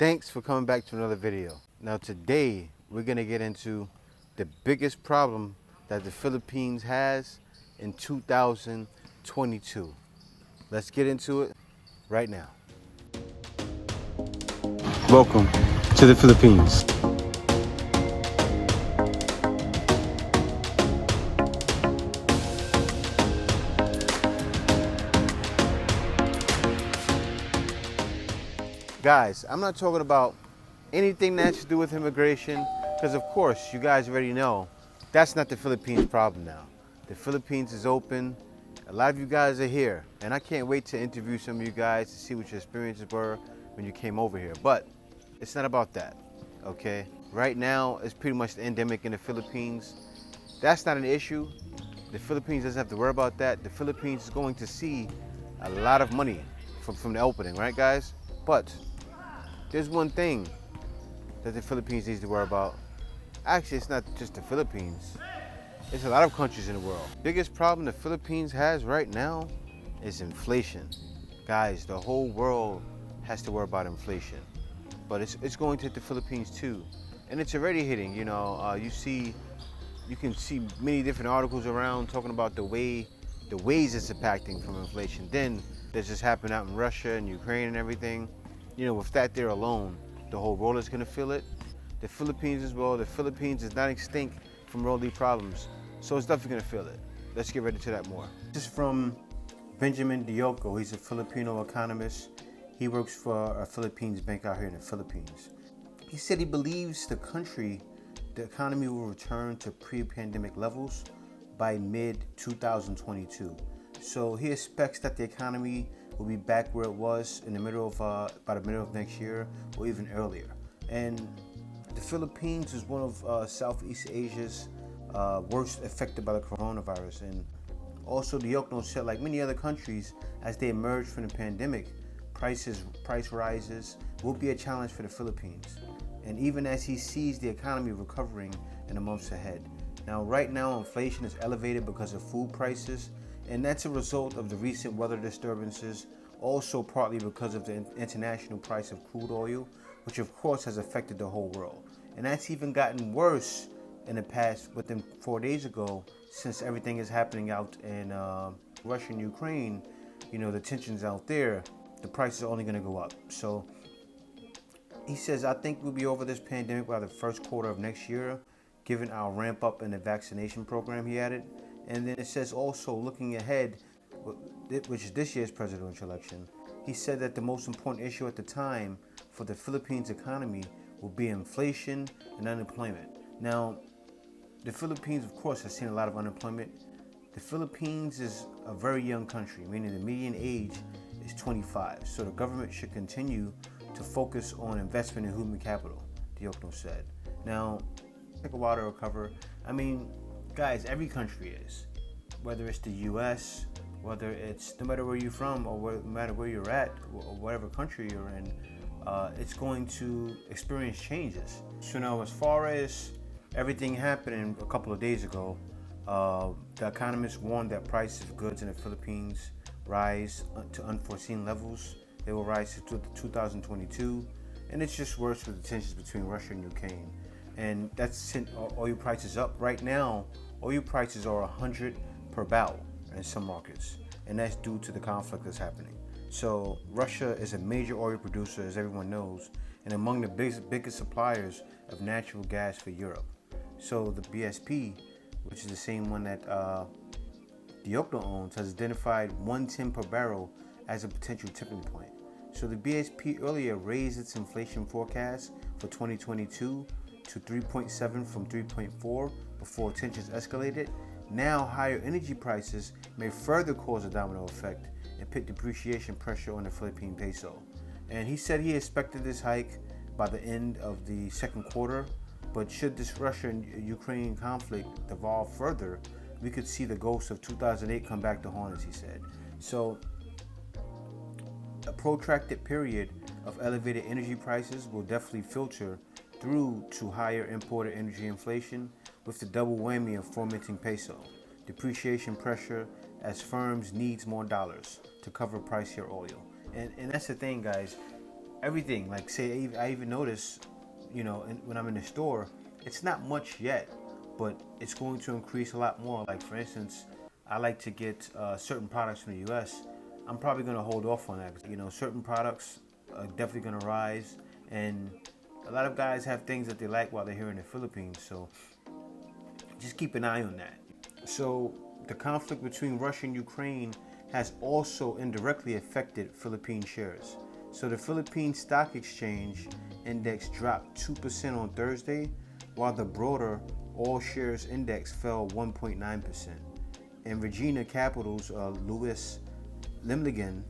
Thanks for coming back to another video. Now today we're gonna get into the biggest problem that the Philippines has in 2022. Let's get into it right now. Welcome to the Philippines. Guys, I'm not talking about anything that has to do with immigration, because of course you guys already know that's not the Philippines problem now. The Philippines is open. A lot of you guys are here, and I can't wait to interview some of you guys to see what your experiences were when you came over here. But it's not about that, okay? Right now, it's pretty much the endemic in the Philippines. That's not an issue. The Philippines doesn't have to worry about that. The Philippines is going to see a lot of money from the opening, right, guys? But there's one thing that the Philippines needs to worry about. Actually, it's not just the Philippines. It's a lot of countries in the world. Biggest problem the Philippines has right now is inflation. Guys, the whole world has to worry about inflation. But it's going to hit the Philippines too. And it's already hitting, you know. You can see many different articles around talking about the ways it's impacting from inflation. Then there's just happened out in Russia and Ukraine and everything. You know, with that there alone, the whole world is gonna feel it. The Philippines as well. The Philippines is not extinct from all these problems, so it's definitely gonna feel it. Let's get ready to that more. This is from Benjamin Dioko. He's a Filipino economist. He works for a Philippines bank out here in the Philippines. He said he believes the economy will return to pre-pandemic levels by mid-2022. So he expects that the economy will be back where it was in the middle of by the middle of next year or even earlier. And the Philippines is one of Southeast Asia's worst affected by the coronavirus. And also, the Yokno said, like many other countries, as they emerge from the pandemic, price rises will be a challenge for the Philippines. And even as he sees the economy recovering in the months ahead. Now, right now, inflation is elevated because of food prices, and that's a result of the recent weather disturbances, also partly because of the international price of crude oil, which of course has affected the whole world. And that's even gotten worse in the past, within 4 days ago, since everything is happening out in Russia and Ukraine. You know, the tensions out there, the prices are only going to go up. So he says, I think we'll be over this pandemic by the first quarter of next year, given our ramp up in the vaccination program, he added. And then it says also, looking ahead, which is this year's presidential election, he said that the most important issue at the time for the Philippines economy will be inflation and unemployment. Now, the Philippines, of course, has seen a lot of unemployment. The Philippines is a very young country, meaning the median age is 25. So the government should continue to focus on investment in human capital, Diokno said. Now, take a while to recover. I mean, guys, every country is, whether it's the US, whether it's, no matter where you're from or no matter where you're at or whatever country you're in, it's going to experience changes. So now, as far as everything happening a couple of days ago, the economists warned that prices of goods in the Philippines rise to unforeseen levels. They will rise to 2022, and it's just worse with the tensions between Russia and Ukraine. And that's sent oil prices up. Right now, oil prices are 100 per barrel in some markets, and that's due to the conflict that's happening. So Russia is a major oil producer, as everyone knows, and among the biggest suppliers of natural gas for Europe. So the BSP, which is the same one that Diokno owns, has identified 110 per barrel as a potential tipping point. So the BSP earlier raised its inflation forecast for 2022 to 3.7 from 3.4 before tensions escalated. Now, higher energy prices may further cause a domino effect and put depreciation pressure on the Philippine peso. And he said he expected this hike by the end of the second quarter, but should this Russia and Ukraine conflict devolve further, we could see the ghost of 2008 come back to haunt us, he said. So a protracted period of elevated energy prices will definitely filter through to higher imported energy inflation, with the double whammy of fomenting peso, depreciation pressure as firms needs more dollars to cover pricier oil. And that's the thing, guys. everything. Like say, I even notice, you know, when I'm in the store, it's not much yet, but it's going to increase a lot more. Like for instance, I like to get certain products from the U.S. I'm probably going to hold off on that. You know, certain products are definitely going to rise, and a lot of guys have things that they like while they're here in the Philippines. So just keep an eye on that. So the conflict between Russia and Ukraine has also indirectly affected Philippine shares. So the Philippine Stock Exchange index dropped 2% on Thursday, while the broader all shares index fell 1.9%. And Regina Capital's Louis Limligan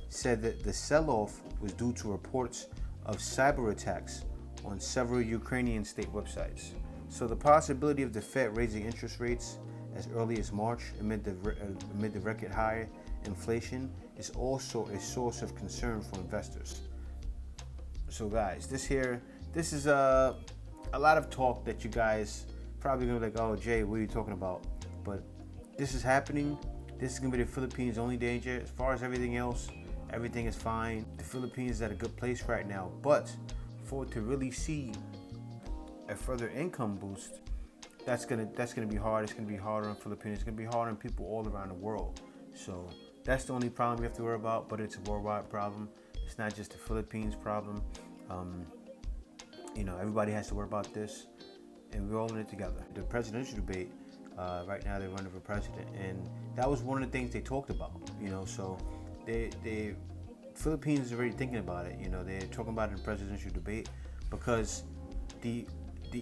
said that the sell-off was due to reports of cyber attacks on several Ukrainian state websites. So the possibility of the Fed raising interest rates as early as March amid the record high inflation is also a source of concern for investors. So guys, this is a lot of talk that you guys probably gonna be like, oh Jay, what are you talking about? But this is happening. This is gonna be the Philippines' only danger. As far as everything else, everything is fine. The Philippines is at a good place right now. But for it to really see a further income boost, that's gonna be hard. It's gonna be harder on Filipinos. It's gonna be harder on people all around the world. So that's the only problem we have to worry about. But it's a worldwide problem. It's not just the Philippines problem. You know, everybody has to worry about this, and we're all in it together. The presidential debate, right now they're running for president, and that was one of the things they talked about. You know, so the Philippines is already thinking about it. You know, they're talking about it in the presidential debate because the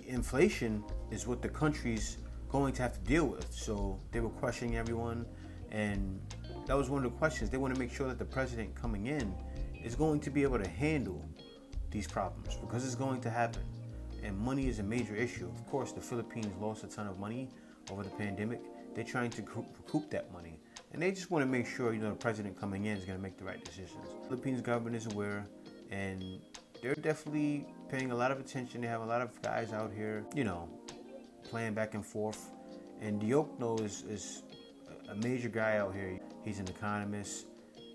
inflation is what the country's going to have to deal with. So they were questioning everyone, and that was one of the questions. They want to make sure that the president coming in is going to be able to handle these problems, because it's going to happen. And money is a major issue. Of course, the Philippines lost a ton of money over the pandemic. They're trying to recoup that money. And they just want to make sure, you know, the president coming in is going to make the right decisions. The Philippines government is aware, and they're definitely paying a lot of attention. They have a lot of guys out here, you know, playing back and forth. And Diokno is a major guy out here. He's an economist.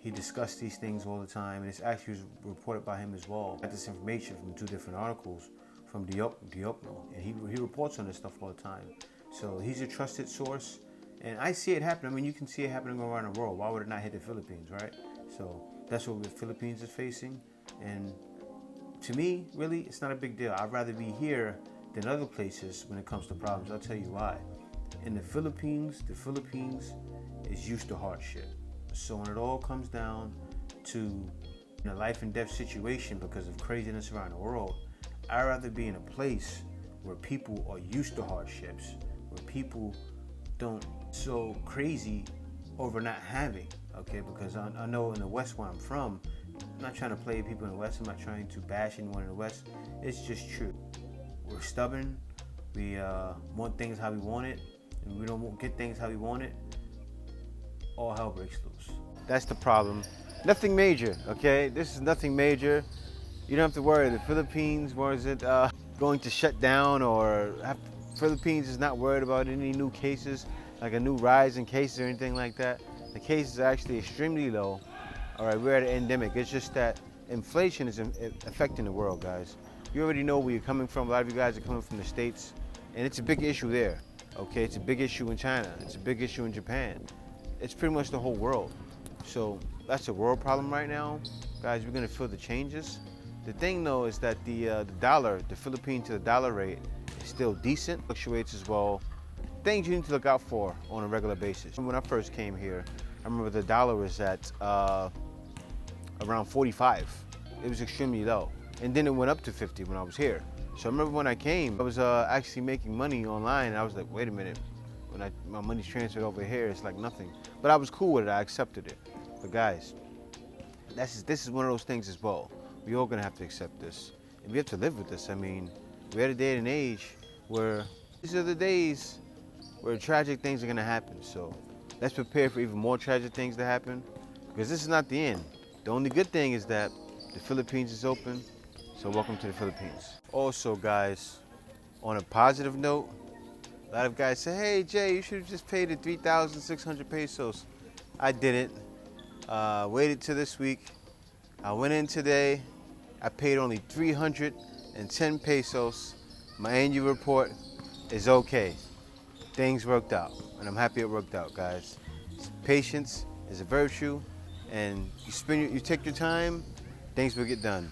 He discussed these things all the time, and it's actually reported by him as well. I got this information from 2 different articles from Diokno, and he reports on this stuff all the time. So he's a trusted source, and I see it happening. I mean, you can see it happening around the world. Why would it not hit the Philippines, right? So that's what the Philippines is facing, and to me, really, it's not a big deal. I'd rather be here than other places when it comes to problems. I'll tell you why. In the Philippines is used to hardship. So when it all comes down to a life and death situation because of craziness around the world, I'd rather be in a place where people are used to hardships, where people don't so crazy over not having, okay? Because I know in the West where I'm from, I'm not trying to play people in the West. I'm not trying to bash anyone in the West. It's just true. We're stubborn. We want things how we want it, and we don't get things how we want it. All hell breaks loose. That's the problem. Nothing major, okay? This is nothing major. You don't have to worry. The Philippines, going to shut down, or Philippines is not worried about any new cases, like a new rise in cases or anything like that. The cases are actually extremely low. All right, we're at an endemic. It's just that inflation is affecting the world, guys. You already know where you're coming from. A lot of you guys are coming from the States, and it's a big issue there, okay? It's a big issue in China. It's a big issue in Japan. It's pretty much the whole world. So that's a world problem right now. Guys, we're gonna feel the changes. The thing though is that the dollar, the Philippine to the dollar rate is still decent, fluctuates as well. Things you need to look out for on a regular basis. When I first came here, I remember the dollar was at around 45. It was extremely low. And then it went up to 50 when I was here. So I remember when I came, I was actually making money online, and I was like, wait a minute. When my money's transferred over here, it's like nothing. But I was cool with it, I accepted it. But guys, this is one of those things as well. We all gonna have to accept this. And we have to live with this. I mean, we're at a day and age where these are the days where tragic things are gonna happen. So let's prepare for even more tragic things to happen, because this is not the end. The only good thing is that the Philippines is open, so welcome to the Philippines. Also guys, on a positive note, a lot of guys say, hey Jay, you should have just paid the 3,600 pesos. I didn't. Waited till this week. I went in today, I paid only 310 pesos. My annual report is okay. Things worked out, and I'm happy it worked out, guys. Patience is a virtue, and you take your time, things will get done.